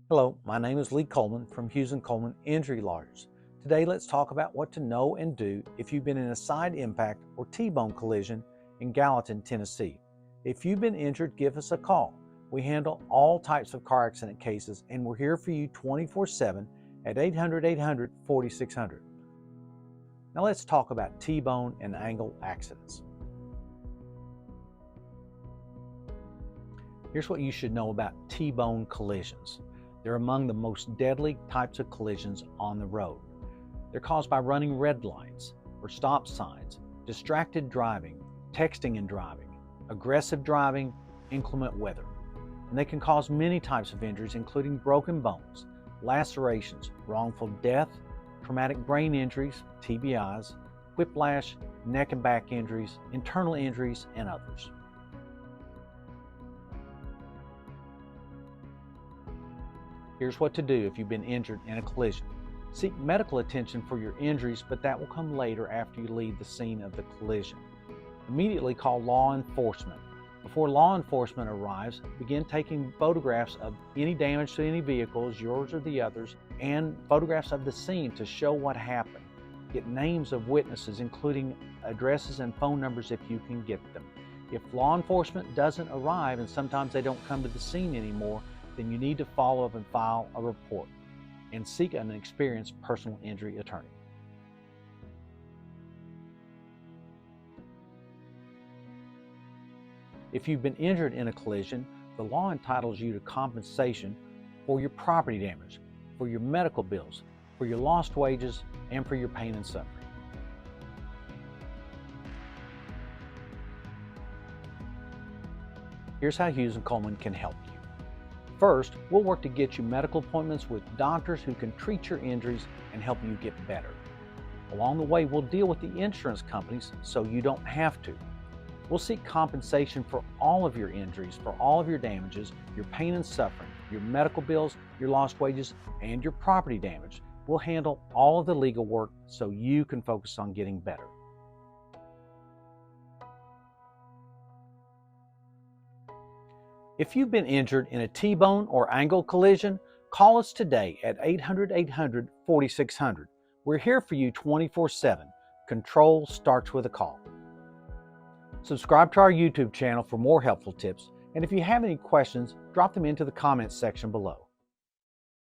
Hello, my name is Lee Coleman from Hughes Coleman Injury Lawyers. Today let's talk about what to know and do if you've been in a side impact or T-bone collision in Gallatin, Tennessee. If you've been injured, give us a call. We handle all types of car accident cases and we're here for you 24/7 at 800-800-4600. Now let's talk about T-bone and angle accidents. Here's what you should know about T-bone collisions. They're among the most deadly types of collisions on the road. They're caused by running red lights or stop signs, distracted driving, texting and driving, aggressive driving, inclement weather. And they can cause many types of injuries, including broken bones, lacerations, wrongful death, traumatic brain injuries, TBIs, whiplash, neck and back injuries, internal injuries, and others. Here's what to do if you've been injured in a collision. Seek medical attention for your injuries, but that will come later after you leave the scene of the collision. Immediately call law enforcement. Before law enforcement arrives, begin taking photographs of any damage to any vehicles, yours or the others, and photographs of the scene to show what happened. Get names of witnesses, including addresses and phone numbers if you can get them. If law enforcement doesn't arrive, and sometimes they don't come to the scene anymore, then you need to follow up and file a report and seek an experienced personal injury attorney. If you've been injured in a collision, the law entitles you to compensation for your property damage, for your medical bills, for your lost wages, and for your pain and suffering. Here's how Hughes Coleman can help you. First, we'll work to get you medical appointments with doctors who can treat your injuries and help you get better. Along the way, we'll deal with the insurance companies so you don't have to. We'll seek compensation for all of your injuries, for all of your damages, your pain and suffering, your medical bills, your lost wages, and your property damage. We'll handle all of the legal work so you can focus on getting better. If you've been injured in a T-bone or angle collision, call us today at 800-800-4600. We're here for you 24/7. Control starts with a call. Subscribe to our YouTube channel for more helpful tips, and if you have any questions, drop them into the comments section below.